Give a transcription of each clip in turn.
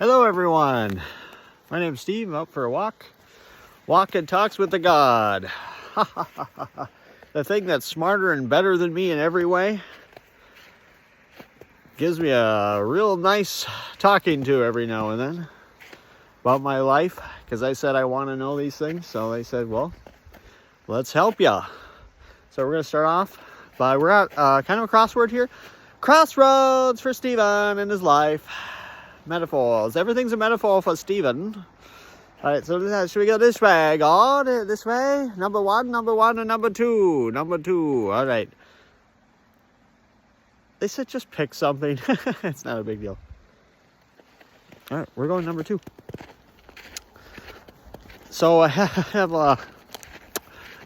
Hello everyone, my name's Steve. I'm out for a walk. Walk and talks with the God. The thing that's smarter and better than me in every way. Gives me a real nice talking to every now and then about my life, because I said I want to know these things. So they said, well, let's help ya. So we're going to start off by, we're at kind of a crossword here. Crossroads for Stephen and his life. Metaphors. Everything's a metaphor for Stephen. All right, so should we go this way? God, this way? Number one, and number two. Number two. All right. They said just pick something. It's not a big deal. All right, we're going number two. So I have I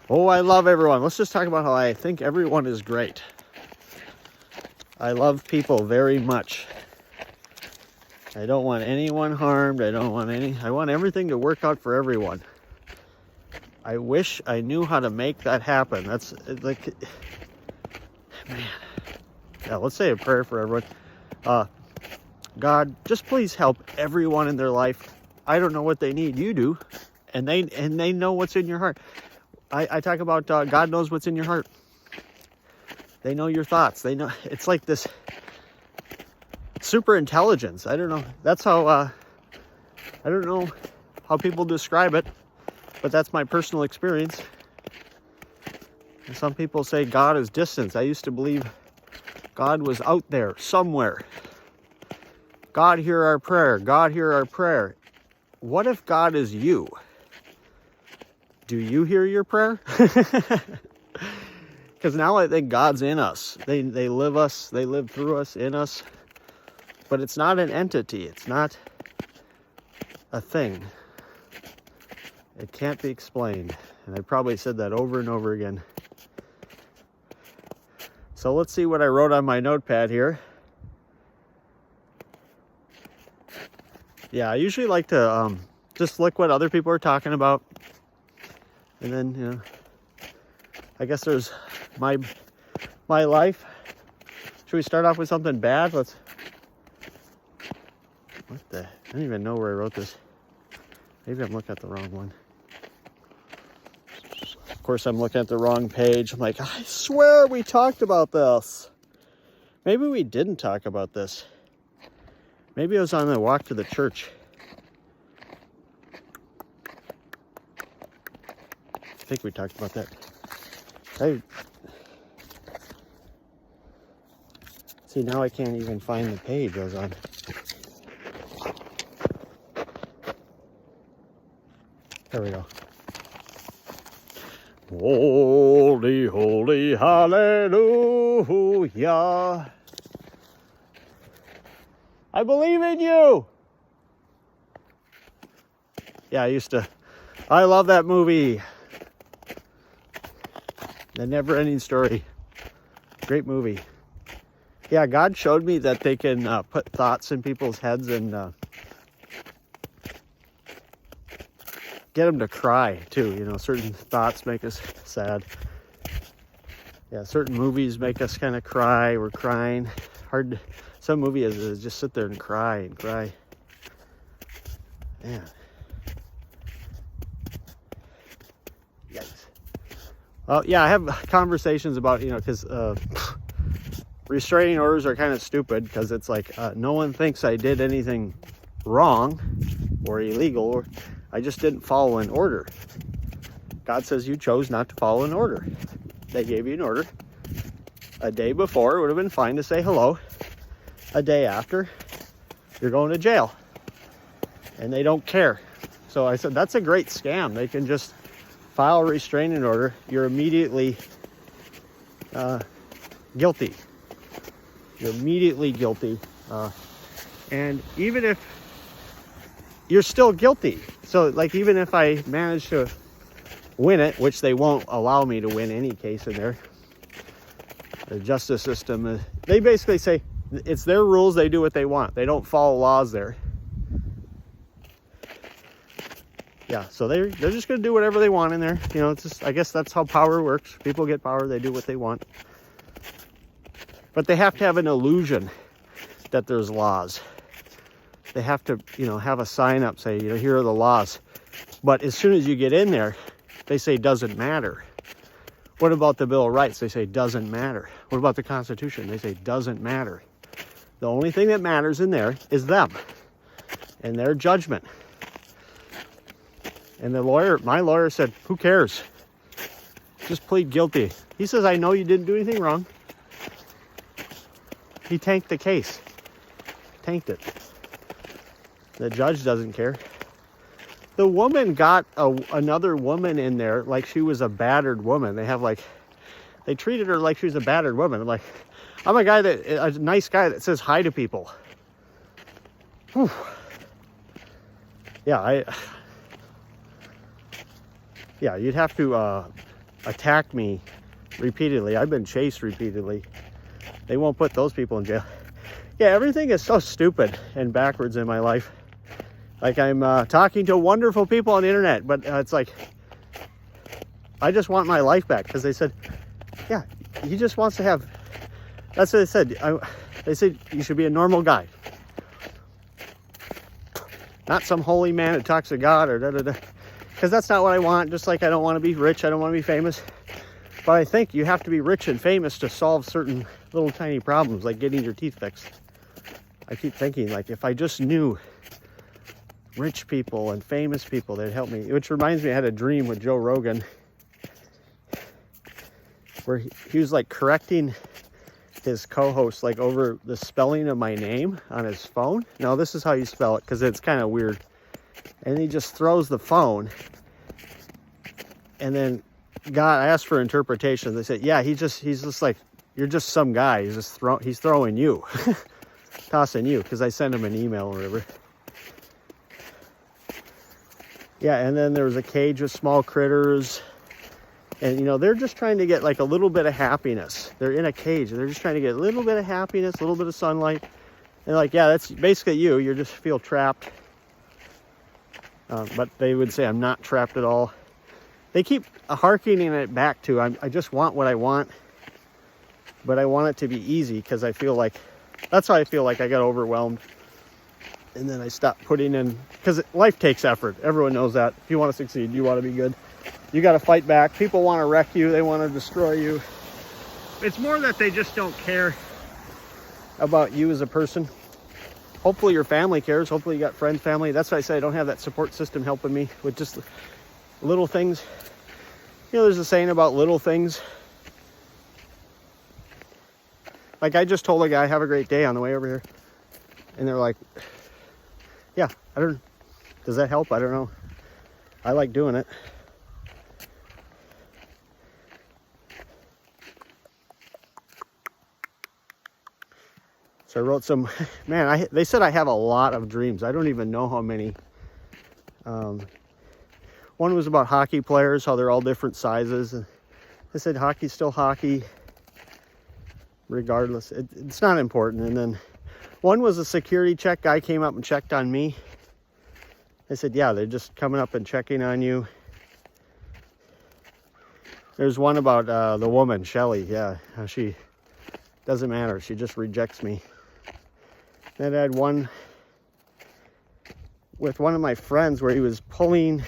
love everyone. Let's just talk about how I think everyone is great. I love people very much. I don't want anyone harmed. I want everything to work out for everyone. I wish I knew how to make that happen. That's like, man. Yeah, let's say a prayer for everyone. God, just please help everyone in their life. I don't know what they need. You do. And they know what's in your heart. I talk about God knows what's in your heart. They know your thoughts. They know. It's like this super intelligence. I don't know. That's how, I don't know how people describe it, but that's my personal experience. And some people say God is distance. I used to believe God was out there somewhere. God, hear our prayer. God, hear our prayer. What if God is you? Do you hear your prayer? Because now I think God's in us. They live us. They live through us, in us. But it's not an entity. It's not a thing. It can't be explained. And I probably said that over and over again. So let's see what I wrote on my notepad here. Yeah, I usually like to just look what other people are talking about. And then, you know, I guess there's my life. Should we start off with something bad? What the? I don't even know where I wrote this. Maybe I'm looking at the wrong one. Of course, I'm looking at the wrong page. I'm like, I swear we talked about this. Maybe we didn't talk about this. Maybe I was on the walk to the church. I think we talked about that. See, now I can't even find the page I was on. There we go. Holy, holy, hallelujah. I believe in you. Yeah, I love that movie. The Never-Ending Story. Great movie. Yeah, God showed me that they can put thoughts in people's heads and get them to cry too. You know, certain thoughts make us sad. Yeah, certain movies make us kind of cry. We're crying. Some movies is just sit there and cry and cry. Yeah. Yikes. Well, yeah, I have conversations about, you know, because restraining orders are kind of stupid, because it's like no one thinks I did anything wrong or illegal, or I just didn't follow an order. God says you chose not to follow an order. They gave you an order. A day before, it would have been fine to say hello. A day after, you're going to jail. And they don't care. So I said, that's a great scam. They can just file a restraining order. You're immediately guilty. You're immediately guilty. And even if you're still guilty. So like, even if I manage to win it, which they won't allow me to win any case in there, the justice system, they basically say it's their rules. They do what they want. They don't follow laws there. Yeah, so they're just going to do whatever they want in there. You know, it's just, I guess that's how power works. People get power. They do what they want. But they have to have an illusion that there's laws. they have to, you know, have a sign up, say, you know, here are the laws. But as soon as you get in there, they say doesn't matter. What about the Bill of Rights? They say doesn't matter. What about the Constitution? They say doesn't matter. The only thing that matters in there is them and their judgment. And the lawyer, my lawyer said, who cares? Just plead guilty. He says, I know you didn't do anything wrong. He tanked the case. Tanked it. The judge doesn't care. The woman got another woman in there like she was a battered woman. They treated her like she was a battered woman. I'm like, I'm a nice guy that says hi to people. Whew. Yeah, you'd have to attack me repeatedly. I've been chased repeatedly. They won't put those people in jail. Yeah, everything is so stupid and backwards in my life. Like, I'm talking to wonderful people on the internet, but it's like, I just want my life back. Because they said, yeah, he just wants to have, that's what they said. They said you should be a normal guy. Not some holy man that talks to God or da-da-da. Because that's not what I want. Just like I don't want to be rich, I don't want to be famous. But I think you have to be rich and famous to solve certain little tiny problems, like getting your teeth fixed. I keep thinking, like, if I just knew rich people and famous people, they'd help me. Which reminds me, I had a dream with Joe Rogan where he was like correcting his co-host like over the spelling of my name on his phone. No, this is how you spell it, because it's kind of weird. And he just throws the phone, and then God asked for interpretation. They said, yeah, he's just like, you're just some guy. He's throwing you, tossing you, because I sent him an email or whatever. Yeah, and then there was a cage with small critters, and you know, they're just trying to get like a little bit of happiness. They're in a cage, and they're just trying to get a little bit of happiness, a little bit of sunlight. And like, yeah, that's basically you. You just feel trapped. But they would say I'm not trapped at all. They keep harkening it back to, I just want what I want, but I want it to be easy, because I feel like, that's how I feel like I got overwhelmed. And then I stopped putting in, because life takes effort. Everyone knows that. If you want to succeed, you want to be good, you got to fight back. People want to wreck you. They want to destroy you. It's more that they just don't care about you as a person. Hopefully your family cares. Hopefully you got friends, family. That's why I say I don't have that support system helping me with just little things. You know, there's a saying about little things. Like, I just told a guy, have a great day on the way over here. And they're like, yeah, does that help? I don't know. I like doing it. So I wrote some, man, they said I have a lot of dreams. I don't even know how many. One was about hockey players, how they're all different sizes. And I said hockey's still hockey, regardless. It's not important. And then one was a security check. Guy came up and checked on me. I said, yeah, they're just coming up and checking on you. There's one about the woman, Shelly. Yeah, how she doesn't matter. She just rejects me. Then I had one with one of my friends where he was pulling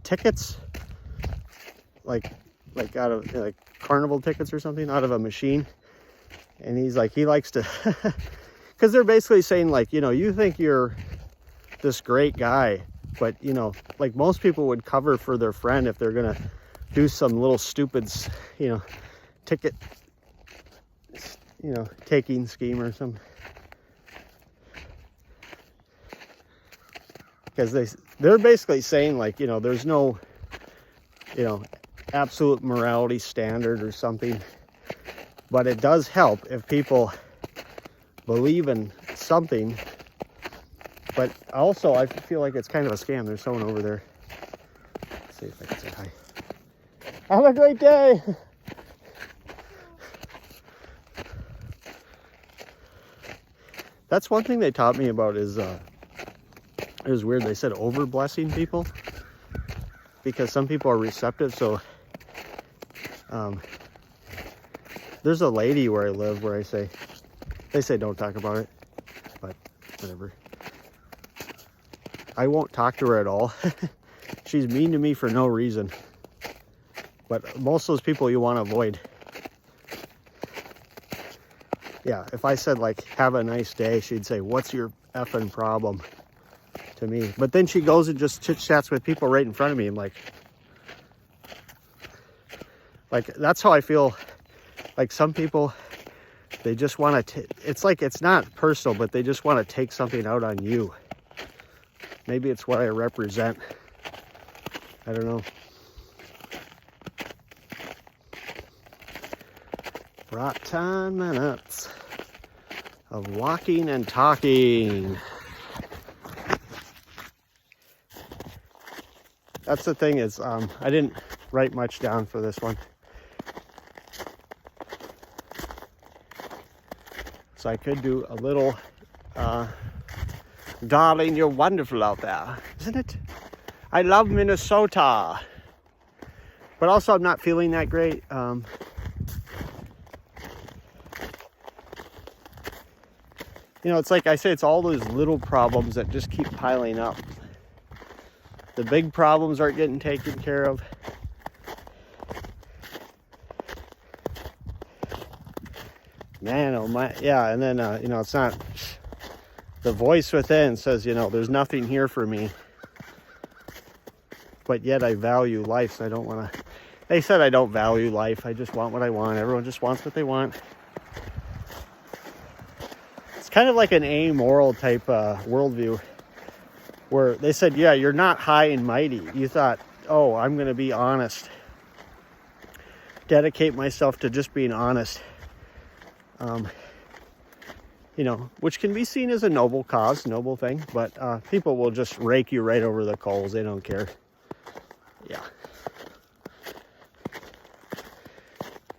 tickets, like out of like carnival tickets or something, out of a machine. And he's like, he likes to, because they're basically saying, like, you know, you think you're this great guy, but you know, like most people would cover for their friend if they're gonna do some little stupid, you know, ticket, you know, taking scheme or something. Because they're basically saying, like, you know, there's no, you know, absolute morality standard or something, but it does help if people believe in something. But also, I feel like it's kind of a scam. There's someone over there. Let's see if I can say hi. Have a great day. That's one thing they taught me about is, it was weird. They said over blessing people, because some people are receptive. So there's a lady where I live where they say don't talk about it, but whatever. I won't talk to her at all. She's mean to me for no reason. But most of those people you want to avoid. Yeah, if I said like, have a nice day, she'd say, what's your effing problem to me? But then she goes and just chit-chats with people right in front of me. I'm like, that's how I feel. Like some people, they just want to, it's like, it's not personal, but they just want to take something out on you. Maybe it's what I represent. I don't know. Brought 10 minutes of walking and talking. That's the thing is, I didn't write much down for this one. So I could do a little, darling, you're wonderful out there, isn't it? I love Minnesota. But also I'm not feeling that great. You know, it's like I say, it's all those little problems that just keep piling up. The big problems aren't getting taken care of. Man, oh my, yeah, and then, you know, it's not, the voice within says, you know, there's nothing here for me. But yet I value life, so I don't want to, they said I don't value life, I just want what I want. Everyone just wants what they want. Kind of like an amoral type worldview where they said, yeah, you're not high and mighty. You thought, oh, I'm going to be honest. Dedicate myself to just being honest. You know, which can be seen as a noble cause, noble thing, but people will just rake you right over the coals. They don't care. Yeah.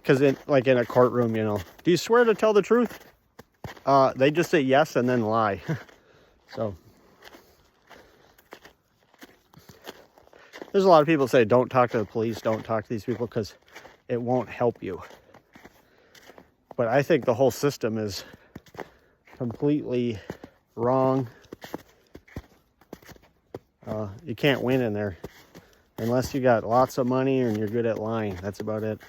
Because like in a courtroom, you know, do you swear to tell the truth? They just say yes and then lie. So there's a lot of people say don't talk to the police, don't talk to these people because it won't help you. But I think the whole system is completely wrong. You can't win in there unless you got lots of money and you're good at lying. That's about it.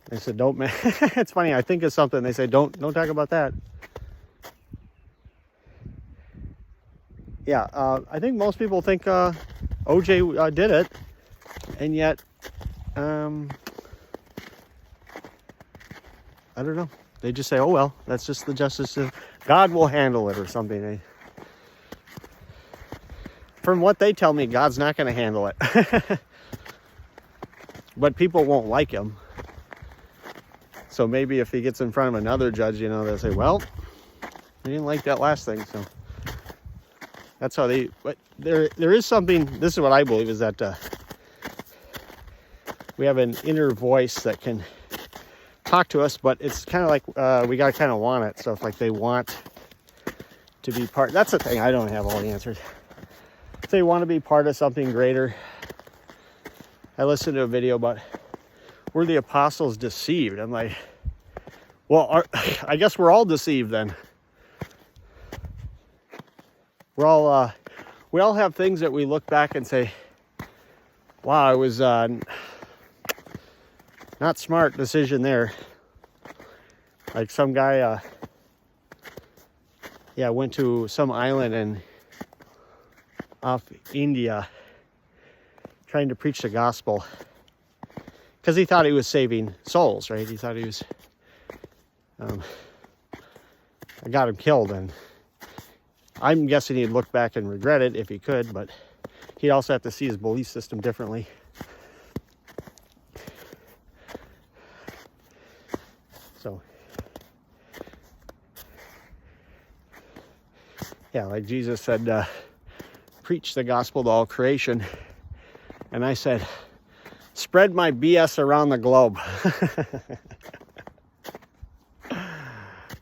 They said, don't, it's funny, I think it's something, they say, don't talk about that. Yeah, I think most people think OJ did it, and yet, I don't know. They just say, oh well, that's just the justice system. God will handle it or something. From what they tell me, God's not going to handle it. But people won't like him. So maybe if he gets in front of another judge, you know, they'll say, well, we didn't like that last thing. So that's how they, but there is something, this is what I believe, is that we have an inner voice that can talk to us, but it's kind of like we got to kind of want it. So if like they want to be part, that's the thing, I don't have all the answers. If they want to be part of something greater, I listened to a video about, were the apostles deceived? I'm like, well, I guess we're all deceived then. We're all, we all have things that we look back and say, wow, I was not smart decision there. Like some guy, went to some island and off India trying to preach the gospel. Because he thought he was saving souls, right? He thought he was, I got him killed, and I'm guessing he'd look back and regret it if he could, but he'd also have to see his belief system differently. So, yeah, like Jesus said, preach the gospel to all creation. And I said, spread my BS around the globe.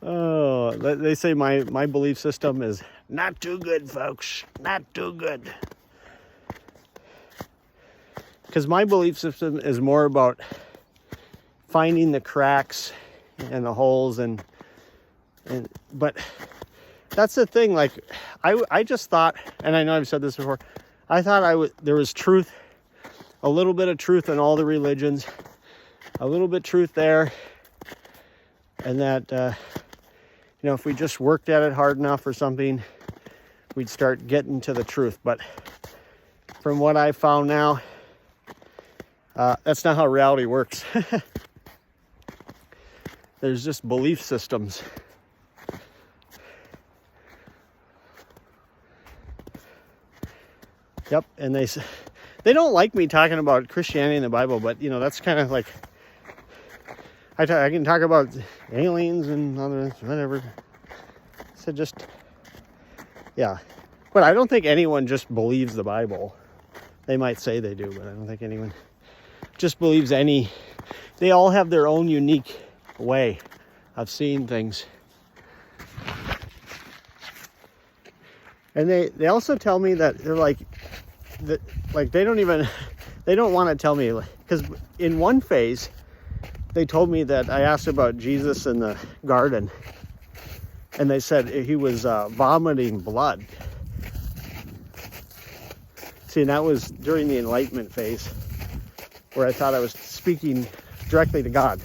Oh, they say my belief system is not too good, folks. Not too good. Because my belief system is more about finding the cracks and the holes, but that's the thing. Like, I just thought, and I know I've said this before, I thought there was truth, a little bit of truth in all the religions, a little bit truth there, and that, you know, if we just worked at it hard enough or something, we'd start getting to the truth. But from what I found now, that's not how reality works. There's just belief systems. Yep, and they don't like me talking about Christianity and the Bible, but you know, that's kind of like, I can talk about aliens and other whatever. So just, yeah. But I don't think anyone just believes the Bible. They might say they do, but I don't think anyone just believes they all have their own unique way of seeing things. And they also tell me that they're like they don't want to tell me, because in one phase they told me that I asked about Jesus in the garden, and they said he was vomiting blood. See, and that was during the Enlightenment phase, where I thought I was speaking directly to God.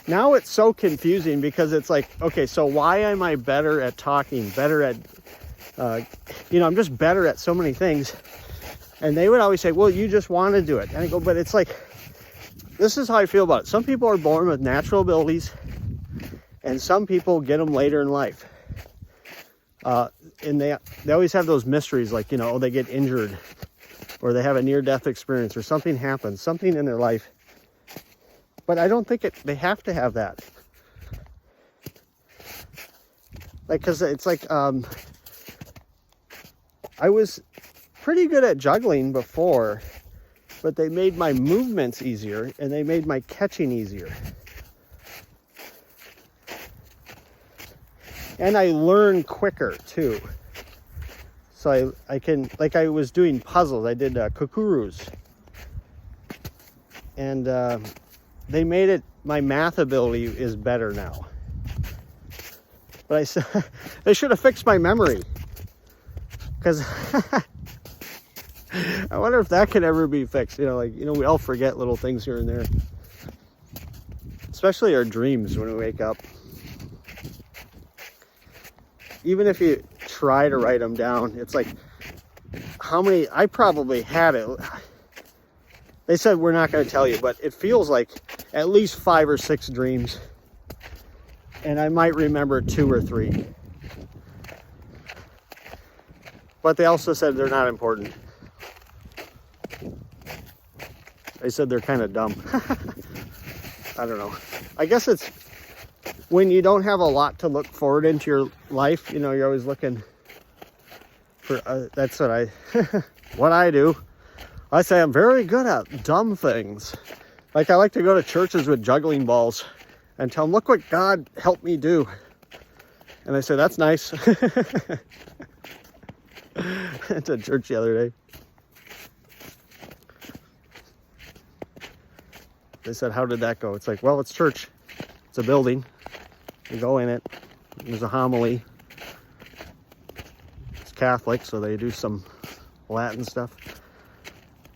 Now it's so confusing, because it's like, okay, so why am I better at talking, better at, you know, I'm just better at so many things. And they would always say, well, you just want to do it. And I go, but it's like, this is how I feel about it. Some people are born with natural abilities, and some people get them later in life. And they always have those mysteries, like, you know, they get injured, or they have a near-death experience, or something happens, something in their life. But I don't think they have to have that. Like, because it's like, I was pretty good at juggling before, but they made my movements easier, and they made my catching easier. And I learn quicker too. So I can, like, I was doing puzzles. I did kukurus. And they made it, my math ability is better now. But I said, they should have fixed my memory. Because I wonder if that can ever be fixed. You know, like, you know, we all forget little things here and there. Especially our dreams when we wake up. Even if you try to write them down, it's like, how many, I probably had it. They said we're not going to tell you, but it feels like at least 5 or 6 dreams. And I might remember 2 or 3. But they also said they're not important. They said they're kind of dumb. I don't know. I guess it's when you don't have a lot to look forward into your life, you know, you're always looking for, that's what what I do. I say I'm very good at dumb things. Like, I like to go to churches with juggling balls and tell them, look what God helped me do. And they say, that's nice. It's at church the other day. They said, how did that go? It's like, well, it's church. It's a building. You go in it. There's a homily. It's Catholic, so they do some Latin stuff.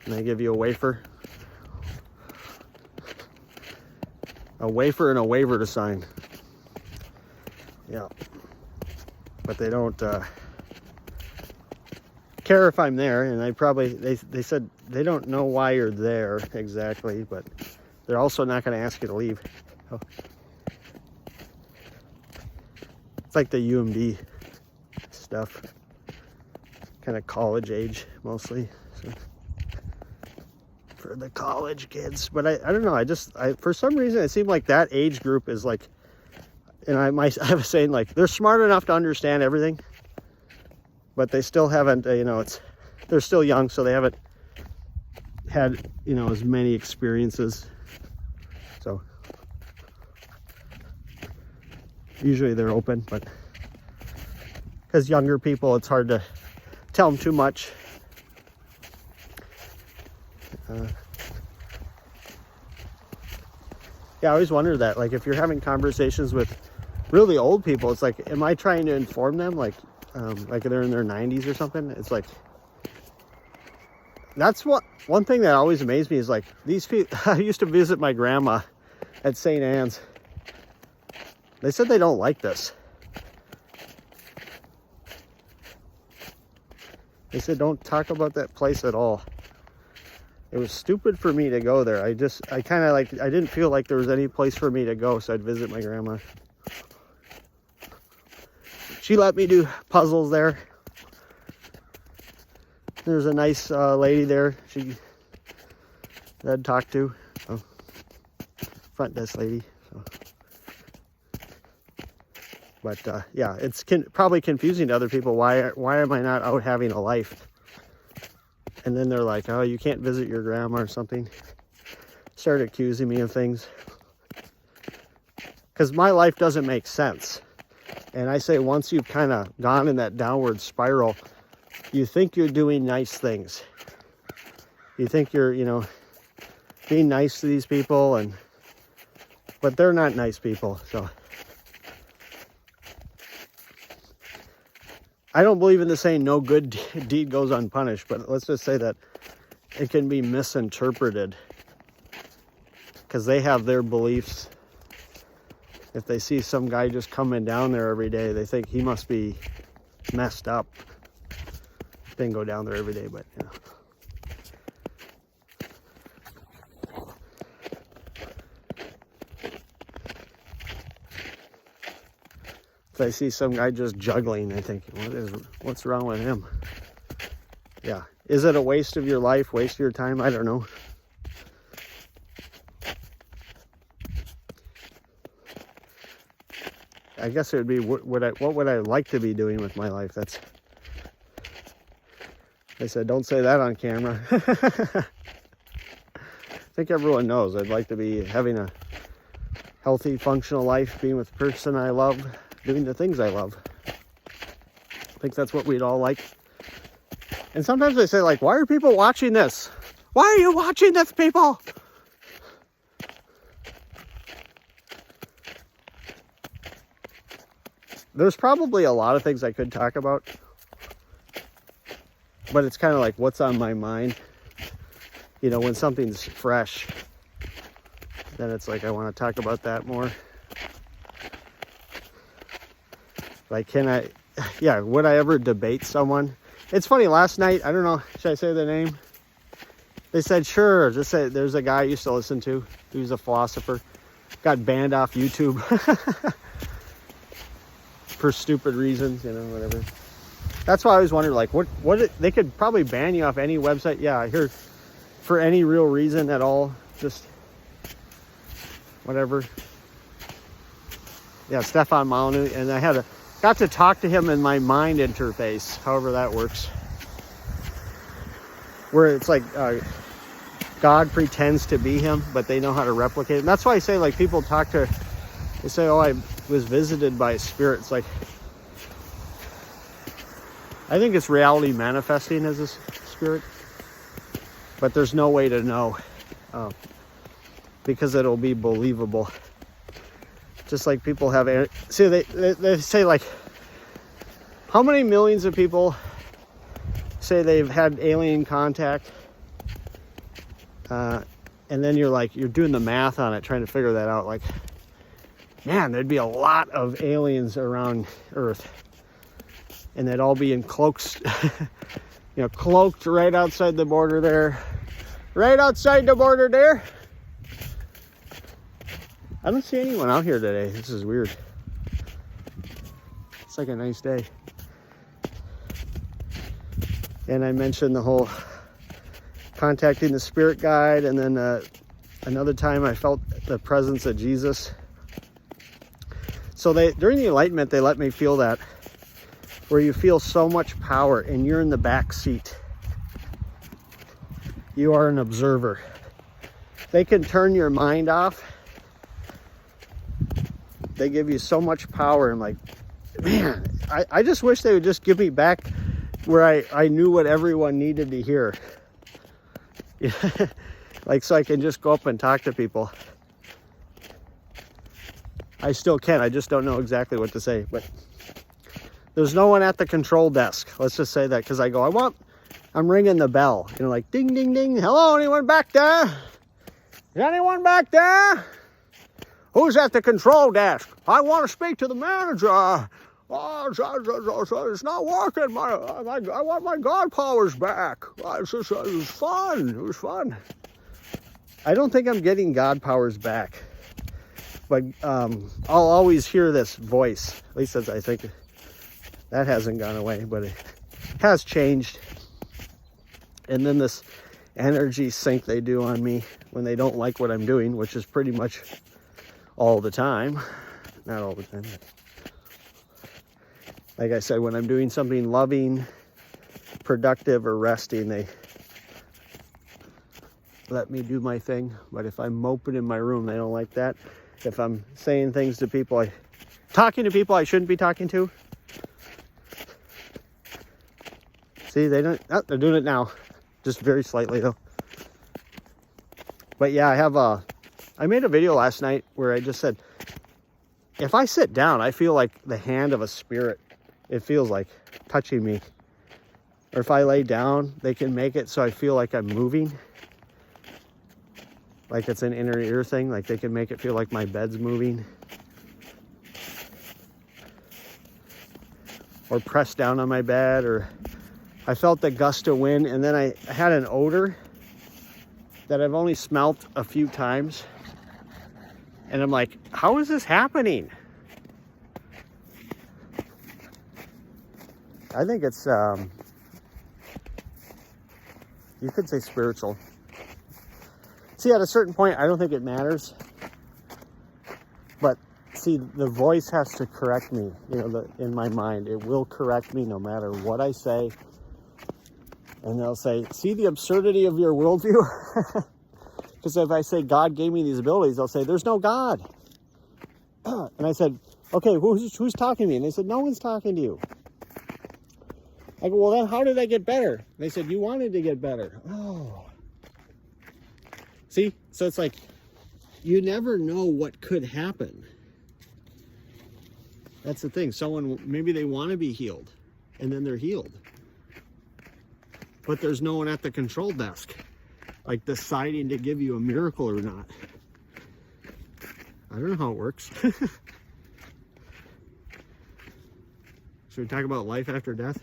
And they give you a wafer. A wafer and a waiver to sign. Yeah. But they don't care if I'm there. And they said they don't know why you're there exactly, but they're also not going to ask you to leave. Oh. It's like the UMD stuff. Kind of college age, mostly. So, for the college kids. But I don't know. I for some reason, it seemed like that age group is like, and I was saying, like, they're smart enough to understand everything, but they still haven't, you know, they're still young, so they haven't had, you know, as many experiences. So usually they're open, but because younger people, it's hard to tell them too much. Yeah, I always wonder that, like, if you're having conversations with really old people, it's like, am I trying to inform them like they're in their 90s or something? It's like, that's one thing that always amazed me is like these people. I used to visit my grandma at St. Anne's. They said they don't like this. They said don't talk about that place at all. It was stupid for me to go there. I kind of like, I didn't feel like there was any place for me to go, so I'd visit my grandma. She let me do puzzles there. There's a nice lady there that I'd talk to. Oh, front desk lady. So. But yeah, it's probably confusing to other people. Why am I not out having a life? And then they're like, oh, you can't visit your grandma or something. Start accusing me of things. Because my life doesn't make sense. And I say once you've kind of gone in that downward spiral, you think you're doing nice things. You think you're, being nice to these people, but they're not nice people. So I don't believe in the saying no good deed goes unpunished, but let's just say that it can be misinterpreted because they have their beliefs. If they see some guy just coming down there every day, they think he must be messed up. Didn't go down there every day, but If I see some guy just juggling, I think, what's wrong with him? Yeah. Is it a waste of your life, waste of your time? I don't know. I guess it would be what would I like to be doing with my life? They said, don't say that on camera. I think everyone knows I'd like to be having a healthy, functional life, being with the person I love, doing the things I love. I think that's what we'd all like. And sometimes they say, like, why are people watching this? Why are you watching this, people? There's probably a lot of things I could talk about. But it's kind of like what's on my mind. When something's fresh, then it's like I want to talk about that more. Like, would I ever debate someone? It's funny, last night, I don't know, should I say the name? They said, sure, just say, there's a guy I used to listen to. He was a philosopher. Got banned off YouTube. For stupid reasons, whatever. That's why I always wondered, like, they could probably ban you off any website. Yeah, I hear for any real reason at all, just whatever. Yeah, Stefan Molyneux, and I got to talk to him in my mind interface, however that works. Where it's like God pretends to be him, but they know how to replicate him. That's why I say, like, people they say, oh, I was visited by a spirit. It's like, I think it's reality manifesting as a spirit, but there's no way to know because it'll be believable. Just like people have, see, they say, like, how many millions of people say they've had alien contact, and then you're doing the math on it, trying to figure that out. Like, man, there'd be a lot of aliens around Earth. And they'd all be in cloaks, cloaked right outside the border there. Right outside the border there. I don't see anyone out here today. This is weird. It's like a nice day. And I mentioned the whole contacting the spirit guide. And then another time I felt the presence of Jesus. So during the Enlightenment, they let me feel that. Where you feel so much power and you're in the back seat. You are an observer. They can turn your mind off. They give you so much power. And like, man, I just wish they would just give me back where I knew what everyone needed to hear. Like, so I can just go up and talk to people. I still can. I just don't know exactly what to say. But there's no one at the control desk. Let's just say that, because I go, I'm ringing the bell. You know, like ding, ding, ding. Hello, anyone back there? Is anyone back there? Who's at the control desk? I want to speak to the manager. Oh, it's not working. I want my God powers back. It was fun. It was fun. I don't think I'm getting God powers back. But I'll always hear this voice. At least as I think. That hasn't gone away, but it has changed. And then this energy sink they do on me when they don't like what I'm doing, which is pretty much all the time. Not all the time. Like I said, when I'm doing something loving, productive, or resting, they let me do my thing. But if I'm moping in my room, they don't like that. If I'm saying things to people, talking to people I shouldn't be talking to. See, they don't. Oh, they're doing it now, just very slightly though. But yeah, I made a video last night where I just said, if I sit down, I feel like the hand of a spirit. It feels like touching me. Or if I lay down, they can make it so I feel like I'm moving. Like it's an inner ear thing. Like they can make it feel like my bed's moving. Or press down on my bed, or I felt the gust of wind, and then I had an odor that I've only smelt a few times. And I'm like, how is this happening? I think it's, you could say spiritual. See, at a certain point, I don't think it matters. But see, the voice has to correct me, you know, in my mind. It will correct me no matter what I say. And they'll say, see the absurdity of your worldview? Because if I say God gave me these abilities, they'll say, there's no God. And I said, okay, who's talking to me? And they said, no one's talking to you. I go, well, then how did I get better? And they said, you wanted to get better. Oh. See? So it's like, you never know what could happen. That's the thing. Someone, maybe they want to be healed, and then they're healed. But there's no one at the control desk, like deciding to give you a miracle or not. I don't know how it works. Should we talk about life after death?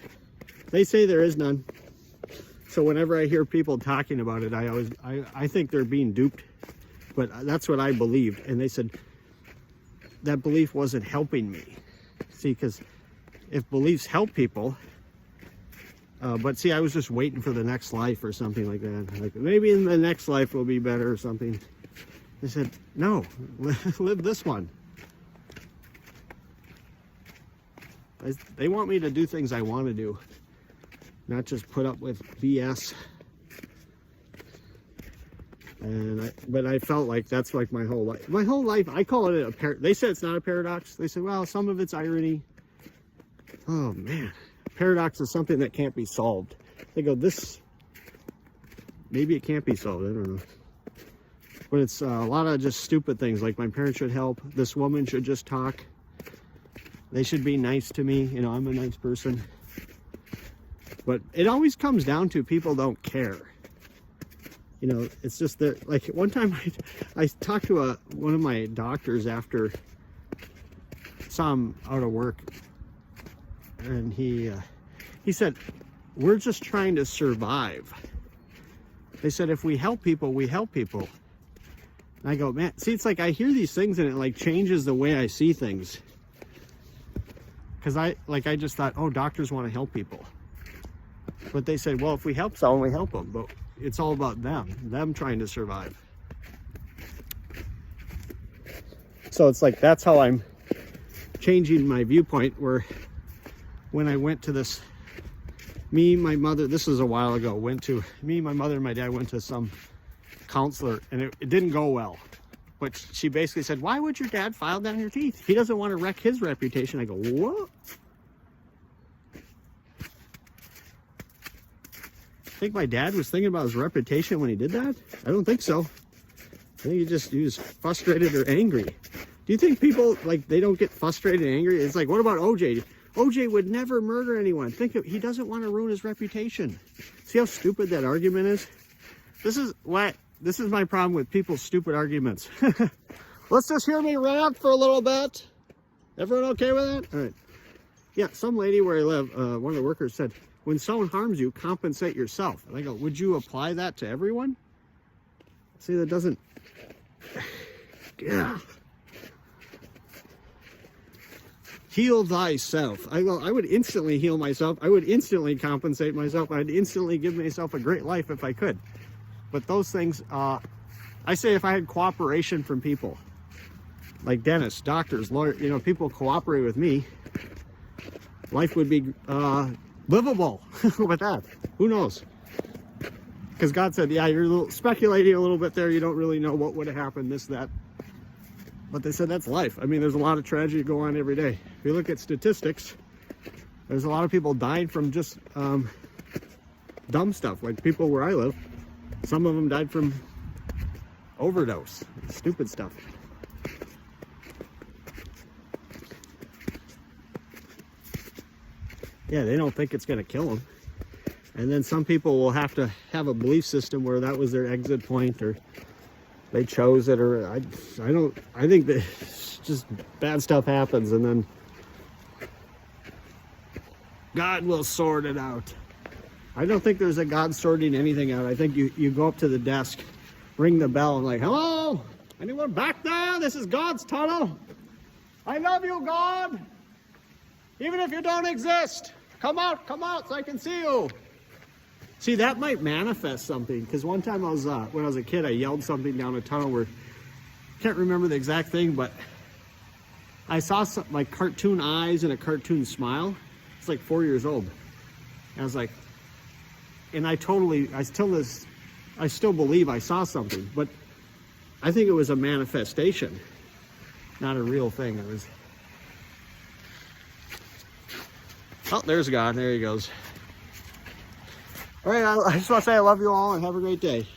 They say there is none. So whenever I hear people talking about it, I think they're being duped. But that's what I believed. And they said that belief wasn't helping me. See, because if beliefs help people, but see, I was just waiting for the next life or something like that. Like, maybe in the next life will be better or something. They said, no, live this one. They want me to do things I want to do, not just put up with BS. But I felt like that's like my whole life. My whole life, I call it they said it's not a paradox. They said, well, some of it's irony. Oh man. Paradox is something that can't be solved. They go, maybe it can't be solved, I don't know. But it's a lot of just stupid things, like my parents should help, this woman should just talk, they should be nice to me, you know, I'm a nice person. But it always comes down to people don't care. You know, it's just that, like one time I talked to one of my doctors after, saw him out of work. And he said, we're just trying to survive. They said, if we help people, we help people. And I go, man, see, it's like I hear these things and it like changes the way I see things. Because I just thought, oh, doctors want to help people. But they said, well, if we help someone, we help them. But it's all about them trying to survive. So it's like, that's how I'm changing my viewpoint, where when I went to this, my mother, this was a while ago, my mother and my dad went to some counselor, and it didn't go well. But she basically said, why would your dad file down your teeth? He doesn't want to wreck his reputation. I go, what? I think my dad was thinking about his reputation when he did that? I don't think so. I think he was frustrated or angry. Do you think people, like, they don't get frustrated and angry? It's like, what about OJ? OJ would never murder anyone. Think of, he doesn't want to ruin his reputation. See how stupid that argument is? This is my problem with people's stupid arguments. Let's just hear me rant for a little bit. Everyone okay with that? All right. Yeah, some lady where I live, one of the workers said, when someone harms you, compensate yourself. And I go, would you apply that to everyone? See, that doesn't... Yeah. Heal thyself. I go, I would instantly heal myself. I would instantly compensate myself. I'd instantly give myself a great life if I could. But those things, I say if I had cooperation from people, like dentists, doctors, lawyers, you know, people cooperate with me, life would be livable with that. Who knows? Because God said, yeah, you're speculating a little bit there. You don't really know what would have happened, this, that. But they said that's life. I mean, there's a lot of tragedy going on every day. If you look at statistics, there's a lot of people dying from just dumb stuff. Like people where I live, some of them died from overdose, stupid stuff. Yeah, they don't think it's going to kill them. And then some people will have to have a belief system where that was their exit point, or they chose it, or I think that just bad stuff happens, and then God will sort it out. I don't think there's a God sorting anything out. I think you go up to the desk, ring the bell, and like, hello, anyone back there? This is God's tunnel. I love you, God. Even if you don't exist, come out so I can see you. See, that might manifest something, because one time when I was a kid, I yelled something down a tunnel where, can't remember the exact thing, but I saw some, like, cartoon eyes and a cartoon smile. It's like 4 years old. And I was like, and I still believe I saw something, but I think it was a manifestation, not a real thing. It was, oh, there's God, there he goes. All right, I just want to say I love you all and have a great day.